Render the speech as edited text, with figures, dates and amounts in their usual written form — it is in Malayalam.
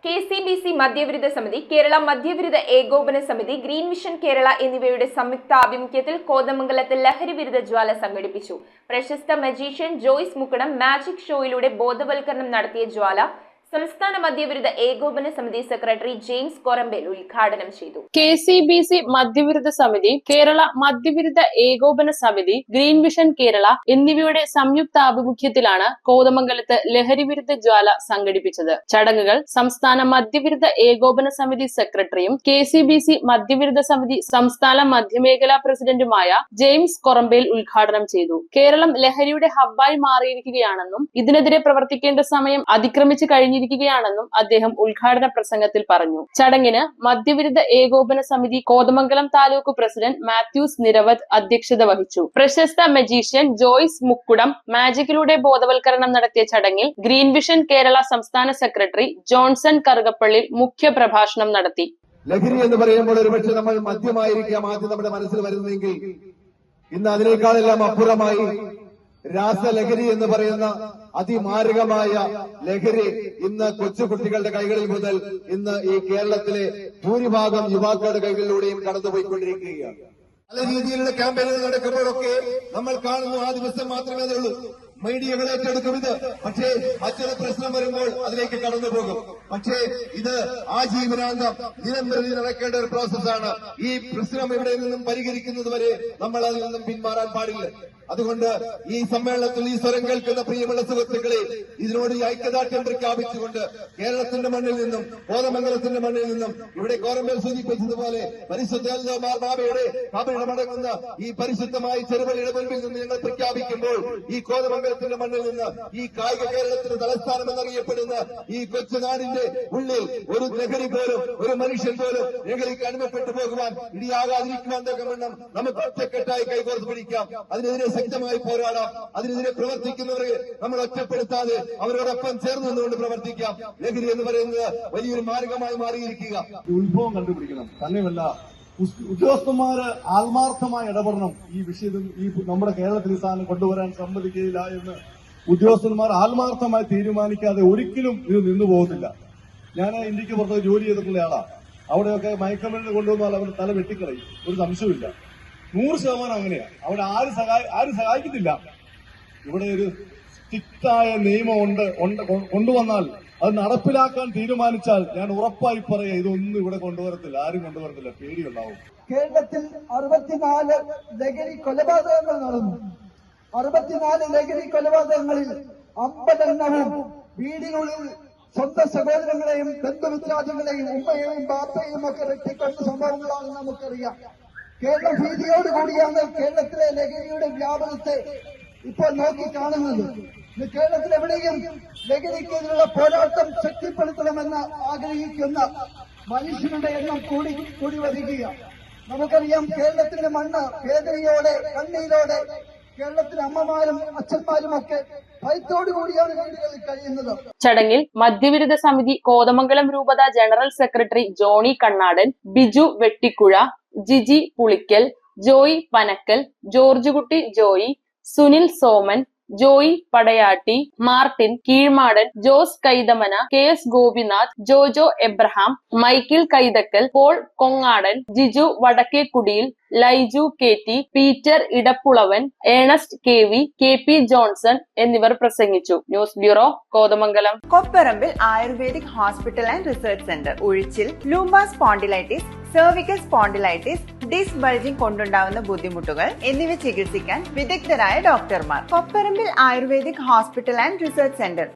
KCBC മദ്യവിരുദ്ധ സമിതി, കേരള മദ്യവിരുദ്ധ ഏകോപന സമിതി, ഗ്രീൻ വിഷൻ കേരള എന്നിവയുടെ സംയുക്താഭിമുഖ്യത്തിൽ കോതമംഗലത്ത് ലഹരിവിരുദ്ധ ജ്വാല സംഘടിപ്പിച്ചു. പ്രശസ്ത മജീഷ്യൻ ജോയ്സ് മുക്കടം മാജിക് ഷോയിലൂടെ ബോധവൽക്കരണം നടത്തിയ ജ്വാല സംസ്ഥാന മദ്യവിരുദ്ധ ഏകോപന സമിതി സെക്രട്ടറി ജെയിംസ് കൊറമ്പേൽ ഉദ്ഘാടനം ചെയ്തു. KCBC മദ്യവിരുദ്ധ സമിതി, കേരള മദ്യവിരുദ്ധ ഏകോപന സമിതി, ഗ്രീൻ വിഷൻ കേരള എന്നിവയുടെ സംയുക്താഭിമുഖ്യത്തിലാണ് കോതമംഗലത്ത് ലഹരിവിരുദ്ധ ജ്വാല സംഘടിപ്പിച്ചത്. ചടങ്ങുകൾ സംസ്ഥാന മദ്യവിരുദ്ധ ഏകോപന സമിതി സെക്രട്ടറിയും KCBC മദ്യവിരുദ്ധ സമിതി സംസ്ഥാന മധ്യമേഖലാ പ്രസിഡന്റുമായ ജെയിംസ് കൊറമ്പേൽ ഉദ്ഘാടനം ചെയ്തു. കേരളം ലഹരിയുടെ ഹബ്ബായി മാറിയിരിക്കുകയാണെന്നും ഇതിനെതിരെ പ്രവർത്തിക്കേണ്ട സമയം അതിക്രമിച്ചു കഴിഞ്ഞിരിക്കുകയാണെന്നും അദ്ദേഹം ഉദ്ഘാടന പ്രസംഗത്തിൽ പറഞ്ഞു. ചടങ്ങിന് മദ്യവിരുദ്ധ ഏകോപന സമിതി കോതമംഗലം താലൂക്ക് പ്രസിഡന്റ് മാത്യൂസ് നിരവത് അധ്യക്ഷത വഹിച്ചു. പ്രശസ്ത മജീഷ്യൻ ജോയ്സ് മുക്കുടം മാജിക്കിലൂടെ ബോധവൽക്കരണം നടത്തിയ ചടങ്ങിൽ ഗ്രീൻ വിഷൻ കേരള സംസ്ഥാന സെക്രട്ടറി ജോൺസൺ കറുകപ്പള്ളി മുഖ്യ പ്രഭാഷണം നടത്തി. ലഹരി എന്ന് പറയുമ്പോൾ ഒരുപക്ഷെ നമ്മൾ മദ്യമായിരിക്കാം ആദ്യം നമ്മുടെ മനസ്സിൽ വരുന്നതെങ്കിൽ ഇന്ന് അതിനേക്കാളെല്ലാം അപ്പുറമായി രാസലഹരി എന്ന് പറയുന്ന അതിമാരകമായ ലഹരി ഇന്ന് കൊച്ചുകുട്ടികളുടെ കൈകളിൽ മുതൽ ഇന്ന് ഈ കേരളത്തിലെ ഭൂരിഭാഗം യുവാക്കളുടെ കൈകളിലൂടെയും കടന്നുപോയിക്കൊണ്ടിരിക്കുകയാണ്. പല രീതിയിലുള്ള ക്യാമ്പയിനുകൾ നടക്കുമ്പോഴൊക്കെ നമ്മൾ കാണുന്നു ആ ദിവസം മാത്രമേ അതുള്ളൂ. മീഡിയകൾ ഏറ്റെടുക്കും ഇത്. പക്ഷേ മറ്റൊരു പ്രശ്നം വരുമ്പോൾ അതിലേക്ക് കടന്നു പോകും. പക്ഷേ ഇത് ആജീവനാന്തം ദിനം പ്രതി നടക്കേണ്ട ഒരു പ്രോസസ്സാണ്. ഈ പ്രശ്നം ഇവിടെ നിന്നും പരിഹരിക്കുന്നത് വരെ നമ്മൾ അതിൽ നിന്നും പിന്മാറാൻ പാടില്ല. അതുകൊണ്ട് ഈ സമ്മേളനത്തിൽ ഈ സ്വരം കേൾക്കുന്ന പ്രിയമുള്ള സുഹൃത്തുക്കളെ, ഇതിനോട് ഈ ഐക്യദാർഢ്യം പ്രഖ്യാപിച്ചുകൊണ്ട് കേരളത്തിന്റെ മണ്ണിൽ നിന്നും കോതമംഗലത്തിന്റെ മണ്ണിൽ നിന്നും ഇവിടെ കോറമ്പേൽ സൂചിപ്പിച്ചതുപോലെ പരിശുദ്ധ ബാബയുടെ കബറിടമടങ്ങുന്ന ഈ പരിശുദ്ധമായ ചെറുപള്ളിയുടെ മുൻപിൽ നിന്ന് ഞങ്ങൾ പ്രഖ്യാപിക്കുമ്പോൾ ഈ കോതമംഗലത്തിന്റെ മണ്ണിൽ നിന്ന് ഈ കായിക കേരളത്തിന്റെ തലസ്ഥാനം എന്നറിയപ്പെടുന്ന ഈ കൊച്ചുനാടിന്റെ ഉള്ളിൽ ഒരു ലഹരി പോലും ഒരു മനുഷ്യൻ പോലും ലഹരിക്ക് അടിമപ്പെട്ടു പോകുവാൻ ഇടിയാകാതിരിക്കുവാൻ തക്കവണ്ണം നമുക്ക് ഒറ്റക്കെട്ടായി കൈകോർത്ത് പിടിക്കാം. അതിനെതിരെ ശക്തമായി പോരാടാം. അതിനെതിരെ പ്രവർത്തിക്കുന്നവരെ നമ്മൾ ഒറ്റപ്പെടുത്താതെ അവരോടൊപ്പം ചേർന്ന് നിന്നുകൊണ്ട് പ്രവർത്തിക്കാം. ലഹരി എന്ന് പറയുന്നത് വലിയൊരു മാർഗമായി മാറിയിരിക്കുക. ഉത്ഭവം കണ്ടുപിടിക്കണം. തന്നെയല്ല, ഉദ്യോഗസ്ഥന്മാര് ആത്മാർത്ഥമായി ഇടപെടണം. ഈ വിഷയത്തിൽ ഈ നമ്മുടെ കേരളത്തിൽ ഈ സാധനം കൊണ്ടുവരാൻ സമ്മതിക്കുകയില്ല എന്ന് ഉദ്യോഗസ്ഥന്മാർ ആത്മാർത്ഥമായി തീരുമാനിക്കാതെ ഒരിക്കലും ഇത് നിന്നു പോകുന്നില്ല. ഞാൻ ഇന്ത്യക്ക് പുറത്ത് ജോലി ചെയ്തിട്ടുള്ള ആളാണ്. അവിടെയൊക്കെ മയക്കുമരുന്ന് കൊണ്ടുവന്നാൽ അവർ തല വെട്ടിക്കളയും, ഒരു സംശയമില്ല. 100% അങ്ങനെയാണ്. അവിടെ ആരും സഹായിക്കുന്നില്ല. ഇവിടെ ഒരു സ്ട്രിക്റ്റായ നിയമം കൊണ്ടുവന്നാൽ അത് നടപ്പിലാക്കാൻ തീരുമാനിച്ചാൽ ഞാൻ ഉറപ്പായി പറയാം, ഇതൊന്നും ഇവിടെ കൊണ്ടുവരത്തില്ല, ആരും കൊണ്ടുവരത്തില്ല. പേടിയുണ്ടാവും. കേരളത്തിൽ 64 ലഹരി കൊലപാതകങ്ങൾ നടന്നു. 64 ലഹരി കൊലപാതകങ്ങളിൽ 50 എണ്ണവും വീടിനുള്ളിൽ സ്വന്തം സഹോദരങ്ങളെയും ബന്ധുമിത്രാദികളെയും ഉമ്മയെയും ബാപ്പയെയും ഒക്കെ വെട്ടിക്കൊണ്ട സംഭവങ്ങളാണെന്ന് നമുക്കറിയാം. കേരളം ഭീതിയോടുകൂടിയാണ് കേരളത്തിലെ ലഹരിയുടെ വ്യാപനത്തെ ഇപ്പോൾ നോക്കിക്കാണുന്നത്. കേരളത്തിൽ എവിടെയും ലഹരിക്കെതിരെയുള്ള പോരാട്ടം ശക്തിപ്പെടുത്തണമെന്ന് ആഗ്രഹിക്കുന്ന മനുഷ്യരുടെ എണ്ണം കൂടി വരികയാണ്. നമുക്കറിയാം, കേരളത്തിന്റെ മണ്ണ് വേദനയോടെ കണ്ണീരോടെ കേരളത്തിലെ അമ്മമാരും അച്ഛന്മാരും ഒക്കെ ഭയത്തോടുകൂടിയാണ് വീടുകളിൽ കഴിയുന്നത്. ചടങ്ങിൽ മദ്യവിരുദ്ധ സമിതി കോതമംഗലം രൂപത general secretary Johny Kannadan, Biju Vettikkuzha, Jiji Pulikkal, Joy Panakkal, George Kutty Joy, Sunil Soman, Joy Padayatti, Martin Keezhmadan, Jose Kaithamana, KS Gopinath, Jojo Abraham, Michael Kaithakkal, Paul Kongadan, Jiju വടക്കേക്കുടിയിൽ, Laiju KT, Peter Edappulavan, Ernest KV, KP Johnson എന്നിവർ പ്രസംഗിച്ചു. News bureau, Kothamangalam. Kopparambil ayurvedic hospital and research centre. ഉഴിച്ചിൽ, lumbar spondylitis, cervical spondylitis, disc bulging കൊണ്ടുണ്ടാവുന്ന ബുദ്ധിമുട്ടുകൾ എന്നിവ ചികിത്സിക്കാൻ വിദഗ്ധരായ ഡോക്ടർമാർ. Kopparambil ayurvedic hospital and research centre.